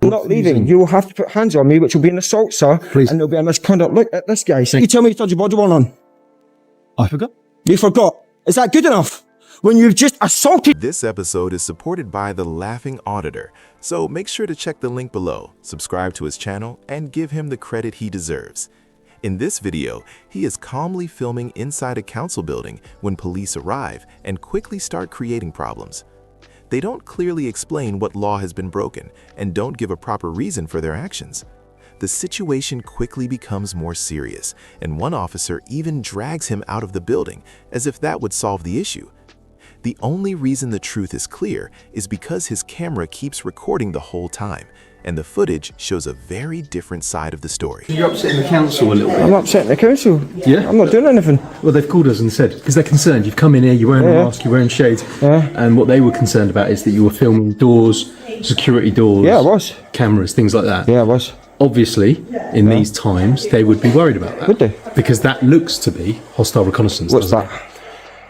I'm not leaving. You will have to put hands on me, which will be an assault, sir. Please. And there'll be a misconduct. Look at this guy. You tell me you turned your body worn on. I forgot. You forgot. Is that good enough? When you've just assaulted... This episode is supported by the Laughing Auditor, so make sure to check the link below, subscribe to his channel, and give him the credit he deserves. In this video, he is calmly filming inside a council building when police arrive and quickly start creating problems. They don't clearly explain what law has been broken and don't give a proper reason for their actions. The situation quickly becomes more serious, and one officer even drags him out of the building as if that would solve the issue. The only reason the truth is clear is because his camera keeps recording the whole time, and the footage shows a very different side of the story. You're upsetting the council a little bit. I'm upsetting the council. Yeah? I'm not doing anything. Well, they've called us and said, because they're concerned, you've come in here, you're wearing a mask, you're wearing shades, and what they were concerned about is that you were filming doors, security doors, Yeah, I was. cameras, things like that. Yeah, I was. Obviously, in these times, they would be worried about that. Would they? Because that looks to be hostile reconnaissance. What's doesn't that? it?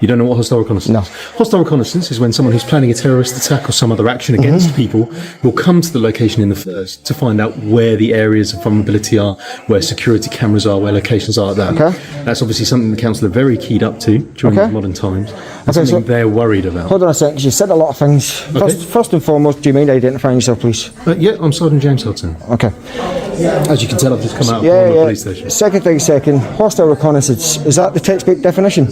You don't know what hostile reconnaissance No. is? Hostile reconnaissance is when someone who's planning a terrorist attack or some other action against people will come to the location in the first to find out where the areas of vulnerability are, where security cameras are, where locations are like that. Okay. That's obviously something the council are very keyed up to during these modern times. That's something they're worried about. Hold on a second, 'cause you said a lot of things. First and foremost, do you mind identifying yourself, please? Yeah, I'm Sergeant James Hudson. Okay. As you can tell, I've just come out of the police station. Second, hostile reconnaissance. Is that the textbook definition?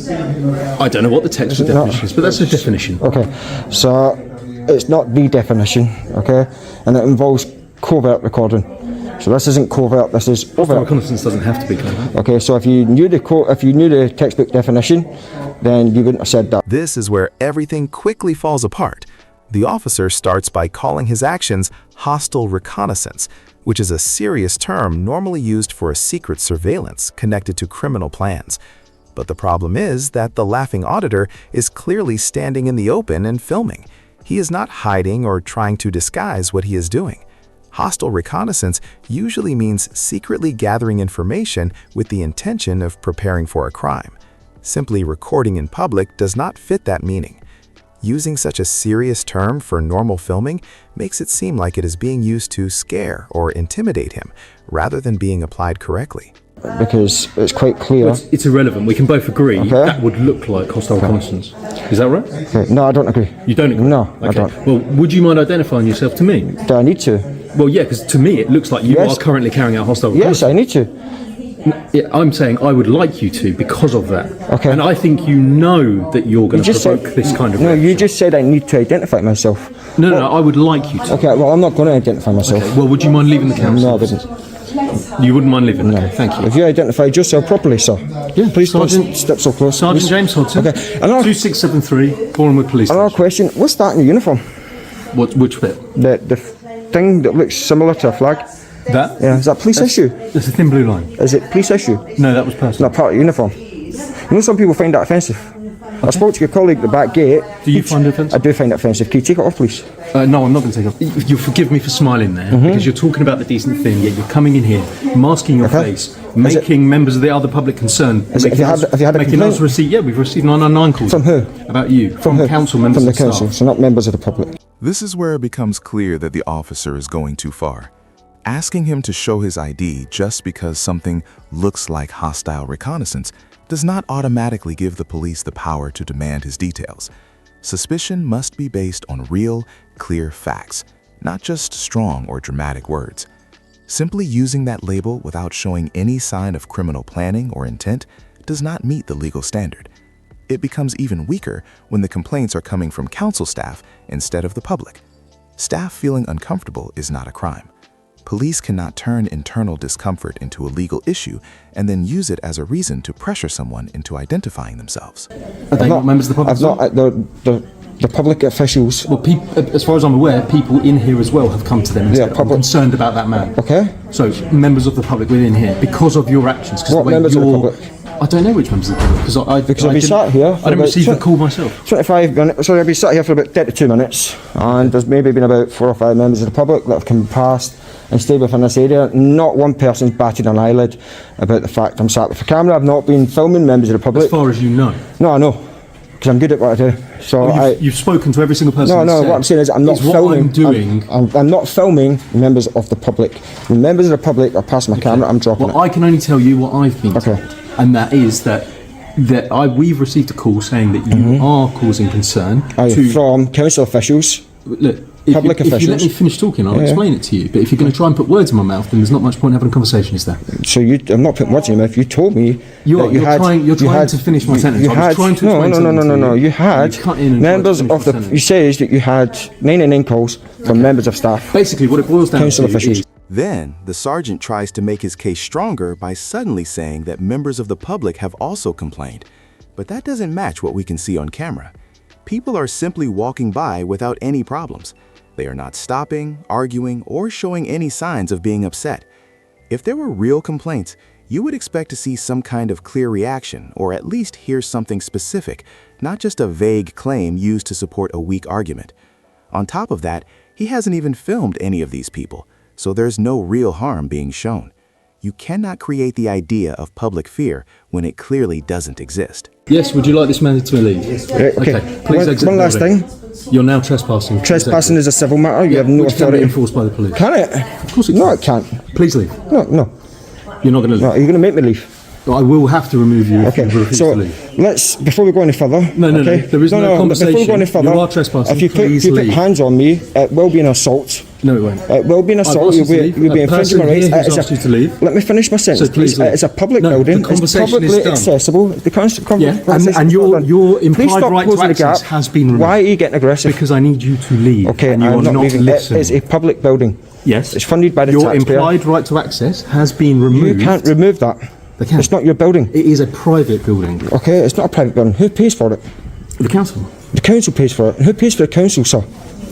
I don't know what the textbook definition is, but that's a definition. Okay, so it's not the definition, okay? And it involves covert recording. So this isn't covert, this is Hostile overt. reconnaissance doesn't have to be covert. Okay, so if you knew the textbook definition, then you wouldn't have said that. This is where everything quickly falls apart. The officer starts by calling his actions hostile reconnaissance, which is a serious term normally used for a secret surveillance connected to criminal plans. But the problem is that the Laughing Auditor is clearly standing in the open and filming. He is not hiding or trying to disguise what he is doing. Hostile reconnaissance usually means secretly gathering information with the intention of preparing for a crime. Simply recording in public does not fit that meaning. Using such a serious term for normal filming makes it seem like it is being used to scare or intimidate him, rather than being applied correctly. Because it's quite clear. It's irrelevant. We can both agree that would look like hostile reconnaissance. Is that right? Okay. No, I don't agree. You don't agree? No, I don't. Well, would you mind identifying yourself to me? Do I need to? Well, yeah, because to me it looks like you are currently carrying out hostile reconnaissance. Yes, I need to. Yeah, I'm saying I would like you to because of that. Okay. And I think you know that you're going to provoke this kind of reaction. No, you just said I need to identify myself. No, I would like you to. Okay, well, I'm not going to identify myself. Okay, well, would you mind leaving the council? No, I wouldn't. You wouldn't mind leaving? No. Okay, thank you. Have you identified yourself properly, sir? Yeah, please don't Sergeant, step so close. Sergeant James Hudson. Okay. 2673, Borehamwood Police Another Station. question, what's that in your uniform? Which bit? The thing that looks similar to a flag? That? Yeah, is that police issue? It's a thin blue line. Is it police issue? No, that was personal. Not part of your uniform. You know some people find that offensive. I spoke to your colleague at the back gate. Do you find it offensive? I do find it offensive. Can you take it off, please? No, I'm not going to take it off. You'll forgive me for smiling there, because you're talking about the decent thing, yet you're coming in here, masking your face, making members of the other public concerned, making have you had a us complaint? receive. Yeah, we've received 999 calls. From who? About you. From council members From the and staff. council, so not members of the public. This is where it becomes clear that the officer is going too far. Asking him to show his ID just because something looks like hostile reconnaissance does not automatically give the police the power to demand his details. Suspicion must be based on real, clear facts, not just strong or dramatic words. Simply using that label without showing any sign of criminal planning or intent does not meet the legal standard. It becomes even weaker when the complaints are coming from council staff instead of the public. Staff feeling uncomfortable is not a crime. Police cannot turn internal discomfort into a legal issue and then use it as a reason to pressure someone into identifying themselves. Are they not members of the public? The public officials. Well, as far as I'm aware, people in here as well have come to them and said, I'm concerned about that man. Okay. So, members of the public within here, because of your actions. What members of the public? I don't know which members of the public, because I've been sat here. I didn't receive the call myself. 25 minutes, so I've been sat here for about 32 minutes, and there's maybe been about 4 or 5 members of the public that have come past and stayed within this area. Not one person's batted an eyelid about the fact I'm sat with a camera. I've not been filming members of the public. As far as you know? No, I know. because I'm good at what I do. So You've spoken to every single person. No, what I'm saying is I'm not what filming. I'm doing. I'm not filming members of the public. When members of the public are passing my camera, I'm dropping Well, it. I can only tell you what I've been Okay. told, and that is that we've received a call saying that you are causing concern From council officials. Look, Public if you let officials. me finish talking, I'll explain it to you. But if you're going to try and put words in my mouth, then there's not much point having a conversation, is there? So I'm not putting words in your mouth. You told me You're trying to finish my sentence. You I was had trying to explain something to no. you. You had You cut in and members tried to of finish the. my You says that you had 99 calls from members of staff. Basically, what it boils down Council to officials. is Then, the sergeant tries to make his case stronger by suddenly saying that members of the public have also complained. But that doesn't match what we can see on camera. People are simply walking by without any problems. They are not stopping, arguing, or showing any signs of being upset. If there were real complaints, you would expect to see some kind of clear reaction, or at least hear something specific, not just a vague claim used to support a weak argument. On top of that, he hasn't even filmed any of these people, so there's no real harm being shown. You cannot create the idea of public fear when it clearly doesn't exist. yes. Would you like this man to leave? Okay. Please exit One the last building. thing. You're now trespassing. Trespassing is a civil matter. You have no which can be authority. enforced by the police. Can it? Of course it No, can. it can't. Please leave. No. You're not going to leave. No, you're going to make me leave. I will have to remove you if you Okay, refuse so to leave. let's, before we go any further. No, okay? there is no conversation. Before we go any further, You are trespassing. if you Please put leave. hands on me, it will be an assault. No, it won't. It will be an assault. asked you to leave. You'll be A infringing my person rights. here who's It is asked you to leave. Let me finish my sentence, So please please. leave. It's a public No, the building. It's conversation is publicly done. accessible. The And your Please implied stop right to closing the access gap. has been removed. Why are you getting aggressive? Because I need you to leave. Okay, and you I'm are not not leaving. It listening. is a public building. Yes. It's funded by the Your taxpayer. implied right to access has been removed. You can't remove that. They can. It's not your building. It is a private building. Okay, it's not a private building. Who pays for it? The council. The council pays for it. Who pays for the council, sir?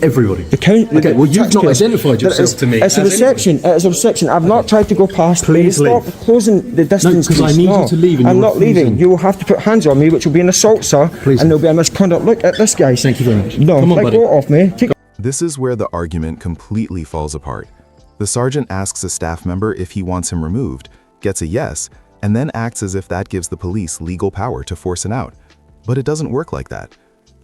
Everybody. Okay, well, you've not identified yourself to me It's a as reception. It's a reception. I've not tried to go past. Please Stop leave. closing the distance. because I please. need you to leave and I'm you're not refusing. leaving. You will have to put hands on me, which will be an assault, sir. Please and there'll be a misconduct. Look at this, guys. Thank you very much. No, Come on, let buddy. go off me. Take This is where the argument completely falls apart. The sergeant asks a staff member if he wants him removed, gets a yes, and then acts as if that gives the police legal power to force him out. But it doesn't work like that.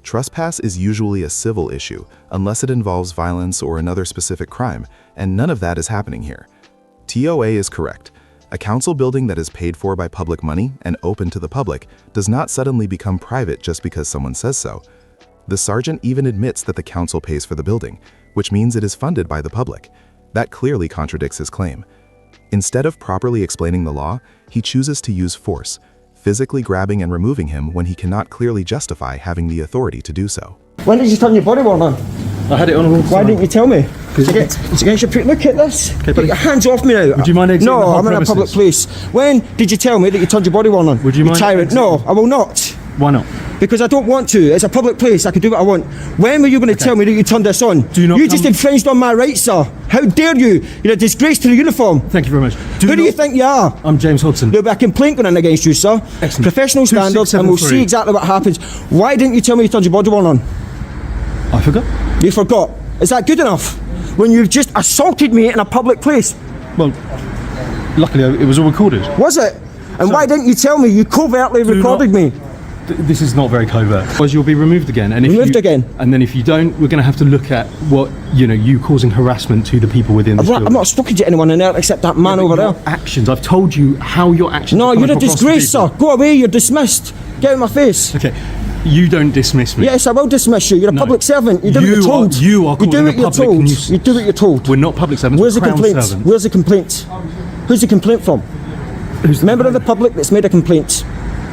Trespass is usually a civil issue, unless it involves violence or another specific crime, and none of that is happening here. TOA is correct. A council building that is paid for by public money and open to the public does not suddenly become private just because someone says so. The sergeant even admits that the council pays for the building, which means it is funded by the public. That clearly contradicts his claim. Instead of properly explaining the law, he chooses to use force, physically grabbing and removing him when he cannot clearly justify having the authority to do so. When did you turn your body worn on? I had it on all the Why time. didn't you tell me? It's against your Look at this. Get buddy. your hands off me now. Would you mind exiting No, the whole I'm in a public premises? place. When did you tell me that you turned your body worn on? Would you mind tyrant? exiting? No, I will not. Why not? Because I don't want to. It's a public place. I can do what I want. When were you going to tell me that you turned this on? Do not you just come- infringed on my rights, sir. How dare you? You're a disgrace to the uniform. Thank you very much. Who do you think you are? I'm James Hodson. There'll be a complaint going in against you, sir. Excellent. Professional standards, and we'll see 2673. exactly what happens. Why didn't you tell me you turned your body worn on? I forgot. You forgot. Is that good enough? When you've just assaulted me in a public place? Well, luckily it was all recorded. Was it? And why didn't you tell me? You covertly recorded not- me. This is not very covert. Otherwise, you'll be removed again. And if Removed you, again? And then if you don't, we're going to have to look at what, you causing harassment to the people within the I'm not spoken to anyone in there except that man over there. Actions. I've told you how your actions No, are you're coming a across to disgrace, people. sir. Go away, you're dismissed. Get out of my face. Okay. You don't dismiss me. Yes, I will dismiss you. You're a No. public servant. You do what you're told. You are do causing what a you're public told. nuisance. You do what you're told. We're not public servants. Where's the we're crown complaint? servants. Where's the complaint? Who's the complaint from? Who's the Member of the public that's made a complaint.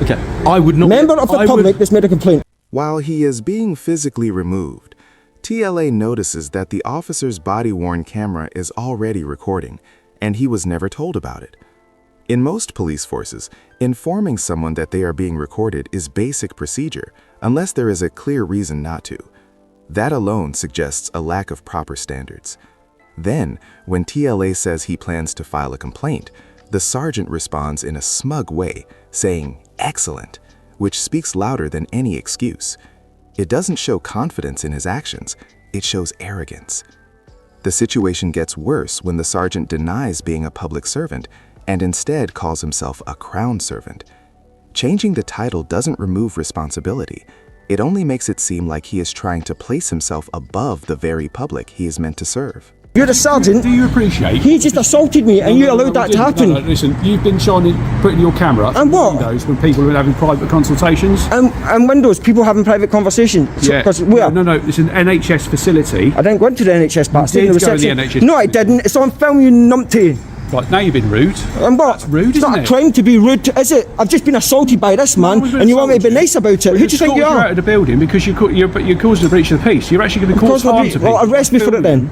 Okay. I would not. Member of the I would- public that's made a complaint. While he is being physically removed, TLA notices that the officer's body-worn camera is already recording, and he was never told about it. In most police forces, informing someone that they are being recorded is basic procedure, unless there is a clear reason not to. That alone suggests a lack of proper standards. Then, when TLA says he plans to file a complaint, the sergeant responds in a smug way, saying, "Excellent," which speaks louder than any excuse. It doesn't show confidence in his actions, it shows arrogance. The situation gets worse when the sergeant denies being a public servant and instead calls himself a crown servant. Changing the title doesn't remove responsibility. It only makes it seem like he is trying to place himself above the very public he is meant to serve. You're the sergeant. Do you appreciate? He just assaulted me and you allowed that to happen. No, listen, you've been putting your camera up And what? windows when people are having private consultations. And windows, people having private conversations. Yeah. No, it's an NHS facility. I didn't go into the NHS part. You did go to the NHS. No, I didn't. It's on film, you numpty. Right, now you've been rude. And what? That's rude, it's isn't not a it? crime to be rude, is it? I've just been assaulted by this man, we've been and you want me to be assaulted. nice about it. Who do you think you You're are? out of the building because you're causing a breach of the peace. You're actually going to cause harm to people. Well, arrest me for it then.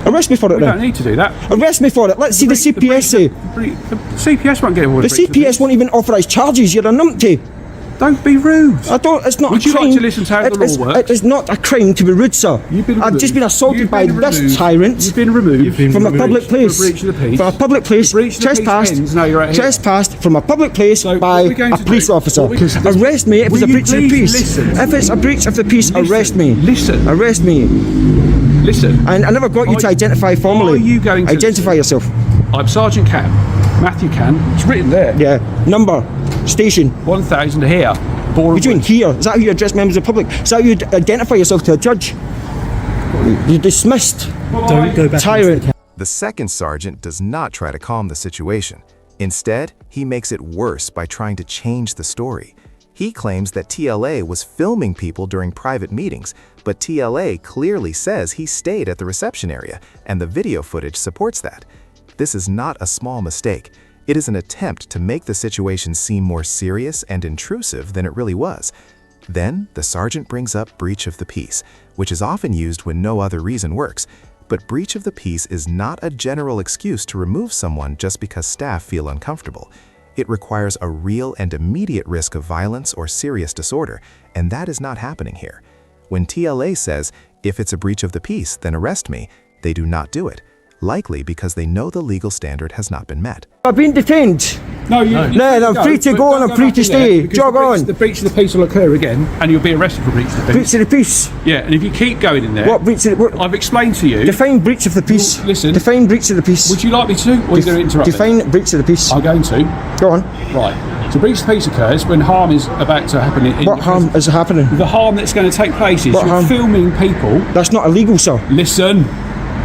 Arrest me for it We don't then. need to do that. Arrest me for it. Let's see the CPS say. The CPS won't get involved. The CPS won't even authorise charges. You're a numpty. Don't be rude. I don't. It's not Would a you crime. like to listen to how the law works? It is not a crime to be rude, sir. I've just been assaulted by this tyrant. You've been removed From a public place. For a breach of the peace. From a public place. The breach of the peace Trespassed. ends, now you're out here. Trespassed from a public place So by what we're going a to police do- officer. what we- Arrest me if Will it's a you breach of the please peace. listen? If it's a breach of the peace, arrest me. Listen. Arrest me. Listen. And I never got you to identify formally. Are you going to identify listen? yourself? I'm Sergeant Cam. Matthew Can. It's written there. Yeah. Number. Station. 1000 here. What are you doing here? Is that how you address members of the public? Is that how you identify yourself to a judge? You're dismissed. Don't go back. Tyrant. The second sergeant does not try to calm the situation. Instead, he makes it worse by trying to change the story. He claims that TLA was filming people during private meetings, but TLA clearly says he stayed at the reception area, and the video footage supports that. This is not a small mistake. It is an attempt to make the situation seem more serious and intrusive than it really was. Then, the sergeant brings up breach of the peace, which is often used when no other reason works. But breach of the peace is not a general excuse to remove someone just because staff feel uncomfortable. It requires a real and immediate risk of violence or serious disorder, and that is not happening here. When TLA says, if it's a breach of the peace, then arrest me, they do not do it, likely because they know the legal standard has not been met. I've been detained. No, I'm free to go and I'm free to stay. Jog on. The breach of the peace will occur again, and you'll be arrested for breach of the peace. Breach of the peace. Yeah, and if you keep going in there, What breach of the I've explained to you. Define breach of the peace. Well, listen. Define breach of the peace. Would you like me to, or are you going to interrupt me? Define breach of the peace. I'm going to. Go on. Right. So breach of peace occurs when harm is about to happen. What harm is happening? The harm that's going to take place is What you're harm? filming people. That's not illegal, sir. Listen.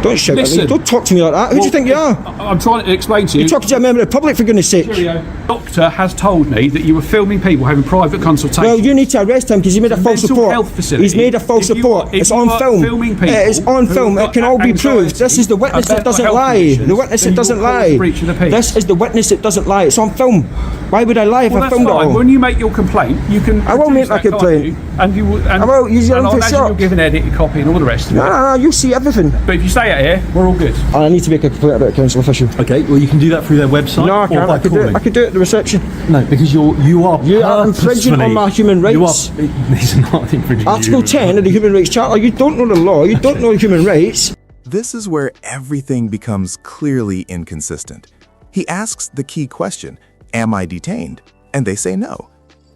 Don't shout at me. Listen. Don't talk to me like that. Who do you think you are? I'm trying to explain to you. You're talking to a member of the public, for goodness sake. Cheerio. Doctor has told me that you were filming people having private consultations. Well, you need to arrest him because he made a false mental report. health facility. He's made a false If you report. are- if It's you on are film. filming people It is on who film. have It can got all be anxiety proved. This is the witness about that doesn't health lie. conditions, The witness then that you doesn't will cause lie. breach of the peace. This is the witness that doesn't lie. It's on film. Why would I lie if Well, I that's filmed it fine. all? When you make your complaint, you can. I won't make produce my that, can't complaint. you? And you will. And, I will use your and own I'll for imagine shot. you'll give an edited copy and all the rest of it. No, you'll see everything. But if you stay out here, we're all good. I need to make a complaint about a council official. Okay, well you can do that through their website No, I or can't. by I could do it. calling. I could do it at the reception. No, because you are You are infringing on my human rights. You are. These are not infringing. Article you. 10 of the Human Rights Charter. You don't know the law. You don't know human rights. This is where everything becomes clearly inconsistent. He asks the key question, am I detained? And they say no.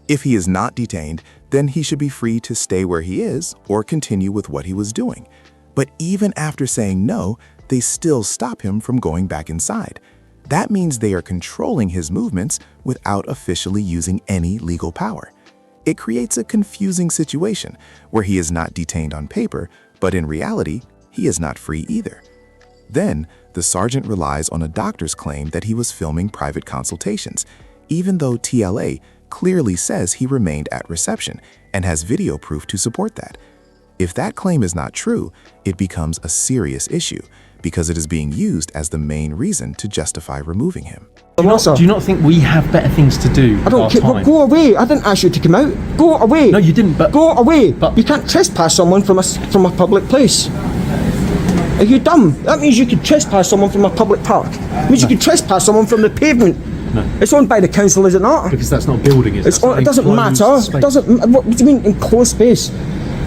If he is not detained, then he should be free to stay where he is or continue with what he was doing. But even after saying no, they still stop him from going back inside. That means they are controlling his movements without officially using any legal power. It creates a confusing situation where he is not detained on paper, but in reality, he is not free either. Then, the sergeant relies on a doctor's claim that he was filming private consultations, even though TLA clearly says he remained at reception and has video proof to support that. If that claim is not true, it becomes a serious issue because it is being used as the main reason to justify removing him. Do you not think we have better things to do? I don't care. Well, go away. I didn't ask you to come out. Go away. No, you didn't. But go away. But you can't trespass someone from a public place. Are you dumb? That means you could trespass someone from a public park. It means you could trespass someone from the pavement. No. It's owned by the council, is it not? Because that's not building, is it? It doesn't matter. It doesn't. What do you mean enclosed space?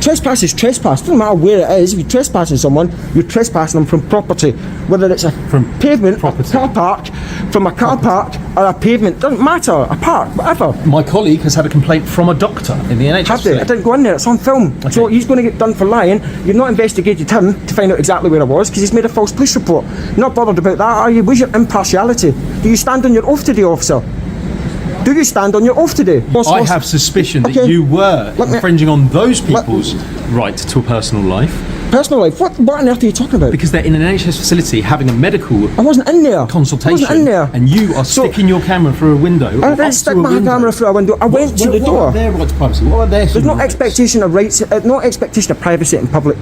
Trespass is trespass. Doesn't matter where it is. If you're trespassing someone, you're trespassing them from property, whether it's a pavement, a car park, from a car park or a pavement. Doesn't matter. A park, whatever. My colleague has had a complaint from a doctor in the NHS. Have they? I didn't go in there. It's on film. Okay. So he's going to get done for lying. You've not investigated him to find out exactly where I was because he's made a false police report. You're not bothered about that, are you? Where's your impartiality? Do you stand on your oath today, officer? Do you stand on your oath today? I have suspicion that Okay. you were Let me- infringing on those people's right to a personal life Personal life. What on earth are you talking about? because they're in an NHS facility having a medical I wasn't in there. consultation, I wasn't in there. and you are So- sticking your camera through a window. I or up didn't to stick a my window. camera through a window. I went to the What door. are their rights to privacy? What are their There's human no rights? expectation of rights. No expectation of privacy in public.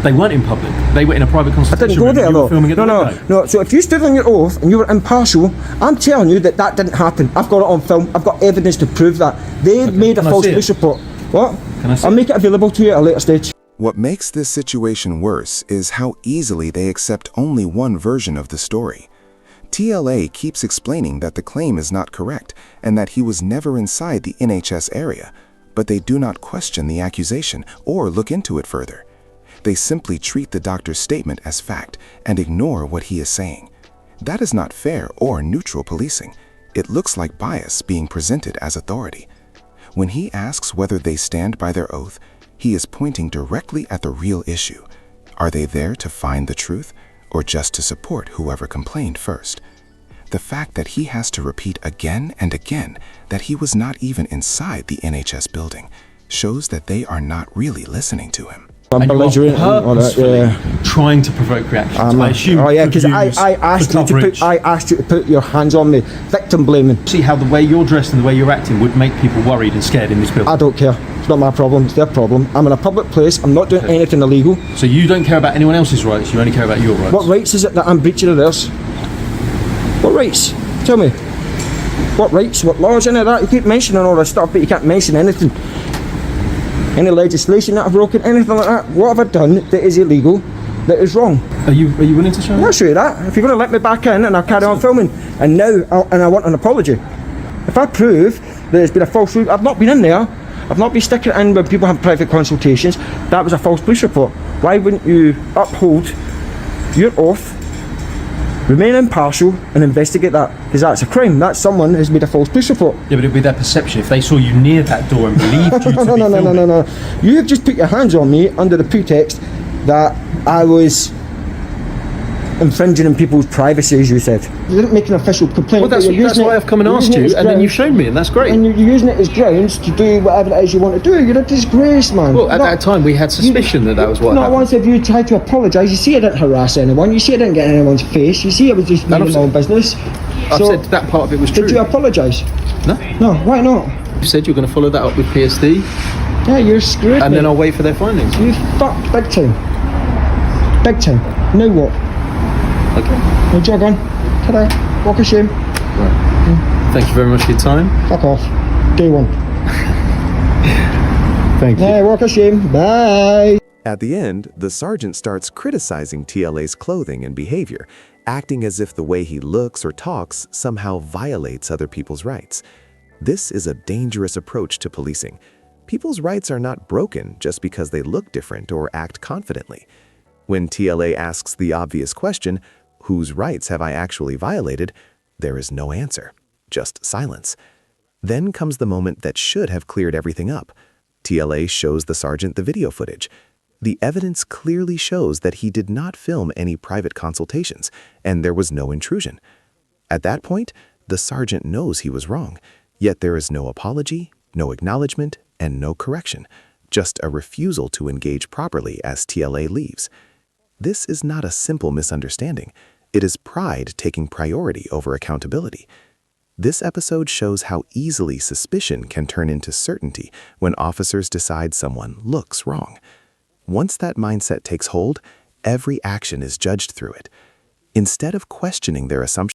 They weren't in public. They were in a private I consultation didn't go room. there You were though. filming at No, the no, window. no. So if you stood on your oath and you were impartial, I'm telling you that that didn't happen. I've got it on film. I've got evidence to prove that. They made a Can I false see it? police report. What? Can I see I'll it? make it available to you at a later stage. What makes this situation worse is how easily they accept only one version of the story. TLA keeps explaining that the claim is not correct and that he was never inside the NHS area, but they do not question the accusation or look into it further. They simply treat the doctor's statement as fact and ignore what he is saying. That is not fair or neutral policing. It looks like bias being presented as authority. When he asks whether they stand by their oath, he is pointing directly at the real issue. Are they there to find the truth or just to support whoever complained first? The fact that he has to repeat again and again that he was not even inside the NHS building shows that they are not really listening to him. I'm And you are belligerent and all that, purposefully yeah. trying to provoke reactions. I assume Oh yeah, for because views, I asked for you to coverage. I asked you to put your hands on me. Victim blaming. See how the way you're dressed and the way you're acting would make people worried and scared in this building. I don't care. It's not my problem. It's their problem. I'm in a public place. I'm not doing anything illegal. So you don't care about anyone else's rights, you only care about your rights. What rights is it that I'm breaching of theirs? What rights? Tell me. What rights? What laws? Any of that? You keep mentioning all this stuff, but you can't mention anything. Any legislation that I've broken, anything like that. What have I done that is illegal, that is wrong? Are you willing to show I'll show you that. If you're going to let me back in and I'll carry on filming, and now I want an apology. If I prove that there's been a false, I've not been in there. I've not been sticking it in when people have private consultations. That was a false police report. Why wouldn't you uphold your oath, remain impartial, and investigate that? Because that's a crime. That's someone who's made a false police report. Yeah, but it'd be their perception if they saw you near that door and believed you to No, be no, no, no, filming. no, no. You've just put your hands on me under the pretext that I was infringing on people's privacy, as you said. You didn't make an official complaint. Well, that's but you're using why it- I've come and you're asked using it you, as and then you've grounds- shown me, and that's great. And you're using it as grounds to do whatever it is you want to do. You're a disgrace, man. Well, at that time, we had suspicion that was what Not happened. once have you tried to apologise. You see I didn't harass anyone. You see I didn't get in anyone's face. You see I was just minding my own business. I've So, said that part of it was true. did you apologise? No. No, why not? You said you're going to follow that up with PSD, Yeah, you're screwed, and mate. then I'll wait for their findings. You fucked big time. Big time. Now what? Okay. Now jog on. Ta-da. Walk of shame. Thank you very much for your time. Fuck off. Day one. Thank you. Yeah, walk of shame. Bye. At the end, the sergeant starts criticizing TLA's clothing and behavior, acting as if the way he looks or talks somehow violates other people's rights. This is a dangerous approach to policing. People's rights are not broken just because they look different or act confidently. When TLA asks the obvious question, whose rights have I actually violated? There is no answer, just silence. Then comes the moment that should have cleared everything up. TLA shows the sergeant the video footage. The evidence clearly shows that he did not film any private consultations, and there was no intrusion. At that point, the sergeant knows he was wrong, yet there is no apology, no acknowledgement, and no correction, just a refusal to engage properly as TLA leaves. This is not a simple misunderstanding. It is pride taking priority over accountability. This episode shows how easily suspicion can turn into certainty when officers decide someone looks wrong. Once that mindset takes hold, every action is judged through it. Instead of questioning their assumptions,